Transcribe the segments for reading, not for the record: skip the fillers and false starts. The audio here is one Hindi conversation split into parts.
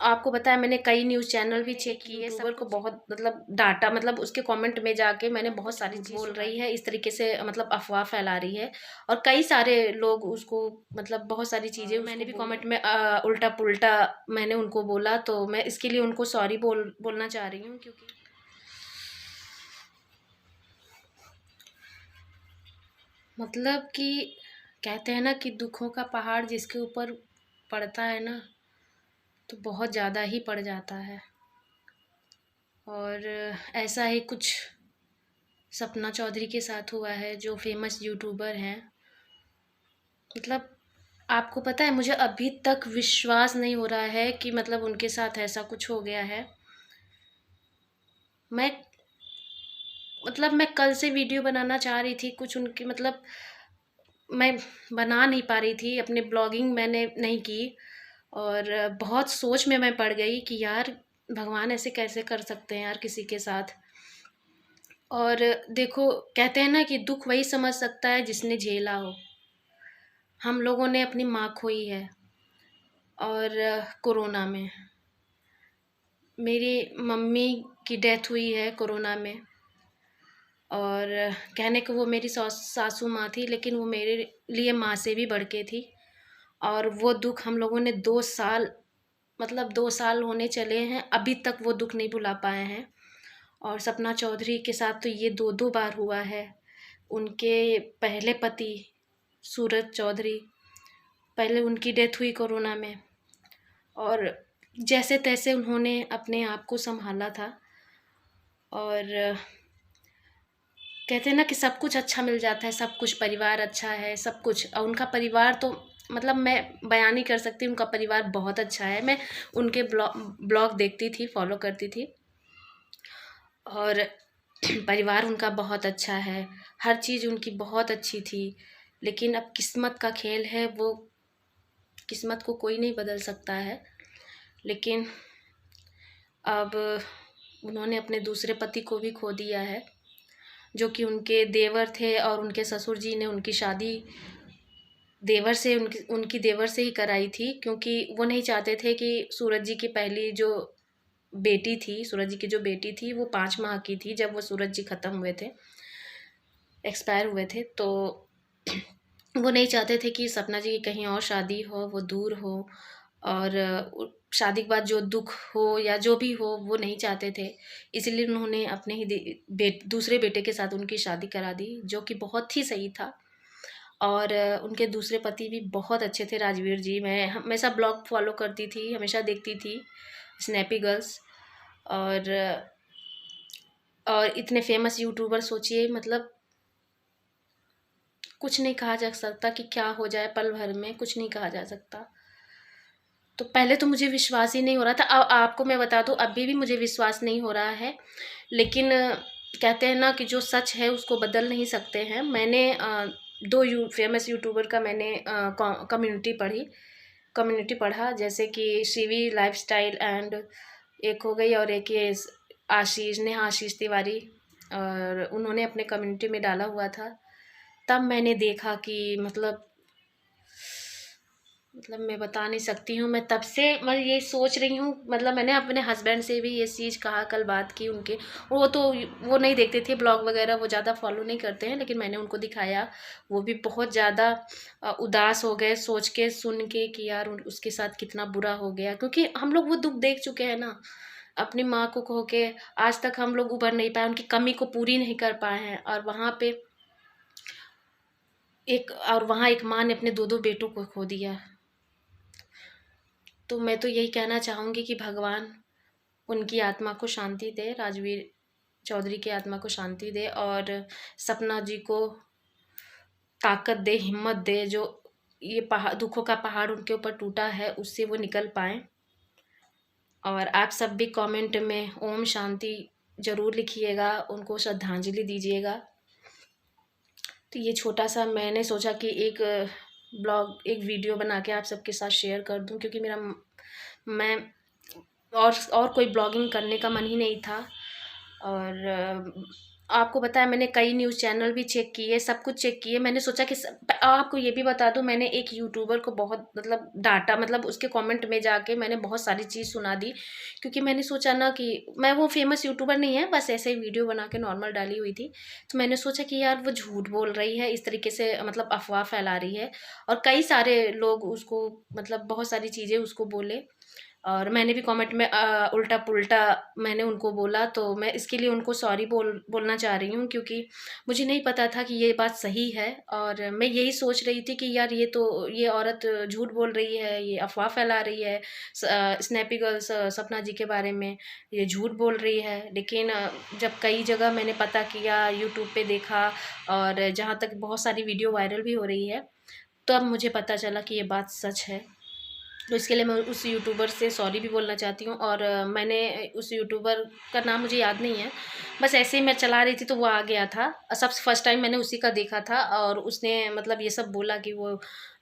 आपको पता है मैंने कई न्यूज़ चैनल भी चेक किए, यूट्यूबर को बहुत मतलब डाँटा, मतलब उसके कमेंट में जाके मैंने बहुत सारी चीज़ बोल रही है, इस तरीके से मतलब अफ़वाह फैला रही है और कई सारे लोग उसको मतलब बहुत सारी चीज़ें मैंने भी कमेंट में उल्टा-पुल्टा मैंने उनको बोला, तो मैं इसके लिए उनको सॉरी बोलना चाह रही हूँ क्योंकि मतलब कि कहते हैं ना कि दुखों का पहाड़ जिसके ऊपर पड़ता है ना, तो बहुत ज़्यादा ही पड़ जाता है। और ऐसा ही कुछ सपना चौधरी के साथ हुआ है, जो फेमस यूट्यूबर हैं। मतलब आपको पता है मुझे अभी तक विश्वास नहीं हो रहा है कि मतलब उनके साथ ऐसा कुछ हो गया है। मैं मतलब मैं कल से वीडियो बनाना चाह रही थी, कुछ उनकी मतलब मैं बना नहीं पा रही थी, अपने ब्लॉगिंग मैंने नहीं की और बहुत सोच में मैं पड़ गई कि यार भगवान ऐसे कैसे कर सकते हैं यार किसी के साथ। और देखो कहते हैं ना कि दुख वही समझ सकता है जिसने झेला हो। हम लोगों ने अपनी माँ खोई है और कोरोना में मेरी मम्मी की डेथ हुई है कोरोना में। और कहने को वो मेरी सासू माँ थी, लेकिन वो मेरे लिए माँ से भी बढ़ के थी। और वो दुख हम लोगों ने 2 साल मतलब 2 साल होने चले हैं, अभी तक वो दुख नहीं भुला पाए हैं। और सपना चौधरी के साथ तो ये 2-2 बार हुआ है। उनके पहले पति सूरज चौधरी, पहले उनकी डेथ हुई कोरोना में और जैसे तैसे उन्होंने अपने आप को सँभाला था। और कहते हैं ना कि सब कुछ अच्छा मिल जाता है, सब कुछ परिवार अच्छा है, सब कुछ। और उनका परिवार तो मतलब मैं बयान नहीं कर सकती, उनका परिवार बहुत अच्छा है। मैं उनके ब्लॉग देखती थी, फॉलो करती थी और परिवार उनका बहुत अच्छा है, हर चीज़ उनकी बहुत अच्छी थी। लेकिन अब किस्मत का खेल है, वो किस्मत को कोई नहीं बदल सकता है। लेकिन अब उन्होंने अपने दूसरे पति को भी खो दिया है, जो कि उनके देवर थे और उनके ससुर जी ने उनकी शादी देवर से उनकी उनकी देवर से ही कराई थी, क्योंकि वो नहीं चाहते थे कि सूरज जी की पहली जो बेटी थी, सूरज जी की जो बेटी थी वो 5 माह की थी जब वो सूरज जी ख़त्म हुए थे, एक्सपायर हुए थे। तो वो नहीं चाहते थे कि सपना जी की कहीं और शादी हो, वो दूर हो और शादी के बाद जो दुख हो या जो भी हो वो नहीं चाहते थे। इसलिए उन्होंने अपने ही दूसरे बेटे के साथ उनकी शादी करा दी, जो कि बहुत ही सही था। और उनके दूसरे पति भी बहुत अच्छे थे, राजवीर जी। मैं हमेशा ब्लॉग फॉलो करती थी, हमेशा देखती थी स्नैपी गर्ल्स। और इतने फेमस यूट्यूबर, सोचिए मतलब कुछ नहीं कहा जा सकता कि क्या हो जाए पल भर में, कुछ नहीं कहा जा सकता। तो पहले तो मुझे विश्वास ही नहीं हो रहा था। आपको मैं बता दूँ, अभी भी मुझे विश्वास नहीं हो रहा है। लेकिन कहते हैं ना कि जो सच है उसको बदल नहीं सकते हैं। मैंने 2 फेमस यूट्यूबर का मैंने कम्युनिटी पढ़ा, जैसे कि शिवी लाइफ़स्टाइल एंड एक हो गई और एक ये नेहा आशीष तिवारी। और उन्होंने अपने कम्युनिटी में डाला हुआ था। तब मैंने देखा कि मतलब मैं बता नहीं सकती हूँ, मैं तब से मैं ये सोच रही हूँ। मतलब मैंने अपने हस्बैंड से भी ये चीज़ कहा, कल बात की उनके। वो नहीं देखते थे ब्लॉग वगैरह, वो ज़्यादा फॉलो नहीं करते हैं, लेकिन मैंने उनको दिखाया। वो भी बहुत ज़्यादा उदास हो गए सोच के, सुन के कि यार उसके साथ कितना बुरा हो गया, क्योंकि हम लोग वो दुख देख चुके हैं ना। अपनी माँ को खो के आज तक हम लोग उभर नहीं पाए, उनकी कमी को पूरी नहीं कर पाए हैं। और वहाँ एक माँ ने अपने 2-2 बेटों को खो दिया। तो मैं तो यही कहना चाहूँगी कि भगवान उनकी आत्मा को शांति दे, राजवीर चौधरी की आत्मा को शांति दे और सपना जी को ताकत दे, हिम्मत दे। जो ये दुखों का पहाड़ उनके ऊपर टूटा है, उससे वो निकल पाएँ। और आप सब भी कमेंट में ओम शांति ज़रूर लिखिएगा, उनको श्रद्धांजलि दीजिएगा। तो ये छोटा-सा मैंने सोचा कि एक वीडियो बना के आप सबके साथ शेयर कर दूँ, क्योंकि मैं और कोई ब्लॉगिंग करने का मन ही नहीं था। और आपको बताया मैंने कई न्यूज़ चैनल भी चेक किए, सब कुछ चेक किए। मैंने सोचा कि आपको ये भी बता दूँ, मैंने एक यूट्यूबर को बहुत मतलब डाँटा, मतलब उसके कमेंट में जाके मैंने बहुत सारी चीज़ सुना दी, क्योंकि मैंने सोचा ना कि मैं, वो फेमस यूट्यूबर नहीं है, बस ऐसे ही वीडियो बना के नॉर्मल डाली हुई थी। तो मैंने सोचा कि यार वो झूठ बोल रही है, इस तरीके से मतलब अफ़वाह फैला रही है, और कई सारे लोग उसको मतलब बहुत सारी चीज़ें उसको बोले, और मैंने भी कमेंट में उल्टा-पुल्टा मैंने उनको बोला, तो मैं इसके लिए उनको सॉरी बोलना चाह रही हूँ, क्योंकि मुझे नहीं पता था कि ये बात सही है, और मैं यही सोच रही थी कि यार ये औरत झूठ बोल रही है, ये अफ़वाह फैला रही है, स्नैपी गर्ल्स सपना जी के बारे में, ये झूठ बोल रही है। लेकिन जब कई जगह मैंने पता किया, यूट्यूब पे देखा, और जहाँ तक बहुत सारी वीडियो वायरल भी हो रही है, तब मुझे पता चला कि ये बात सच है। तो इसके लिए मैं उस यूट्यूबर से सॉरी भी बोलना चाहती हूँ, और मैंने उस यूट्यूबर का नाम मुझे याद नहीं है, बस ऐसे ही मैं चला रही थी तो वो आ गया था। सबसे फर्स्ट टाइम मैंने उसी का देखा था, और उसने मतलब ये सब बोला कि वो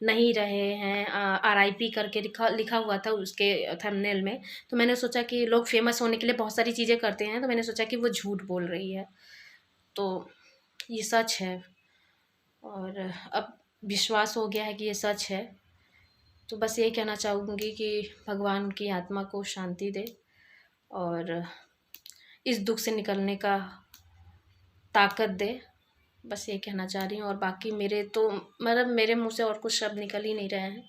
नहीं रहे हैं, आरआईपी करके लिखा लिखा हुआ था उसके थंबनेल में। तो मैंने सोचा कि लोग फेमस होने के लिए बहुत सारी चीज़ें करते हैं, तो मैंने सोचा कि वो झूठ बोल रही है, तो ये सच है, और अब विश्वास हो गया है कि ये सच है। तो बस यही कहना चाहूँगी कि भगवान उनकी आत्मा को शांति दे, और इस दुख से निकलने का ताकत दे। बस ये कहना चाह रही हूँ, और बाकी मेरे तो मतलब मेरे मुँह से और कुछ शब्द निकल ही नहीं रहे हैं।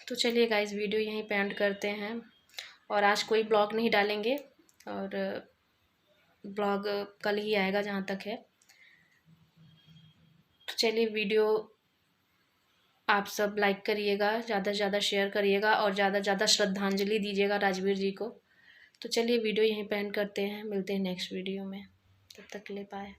तो चलिए गाइस, वीडियो यहीं पे एंड करते हैं, और आज कोई ब्लॉग नहीं डालेंगे, और ब्लॉग कल ही आएगा जहाँ तक है। तो चलिए, वीडियो आप सब लाइक करिएगा, ज़्यादा से ज़्यादा शेयर करिएगा, और ज़्यादा से ज़्यादा श्रद्धांजलि दीजिएगा राजवीर जी को। तो चलिए, वीडियो यहीं पे एंड करते हैं, मिलते हैं नेक्स्ट वीडियो में, तब तक के लिए बाय।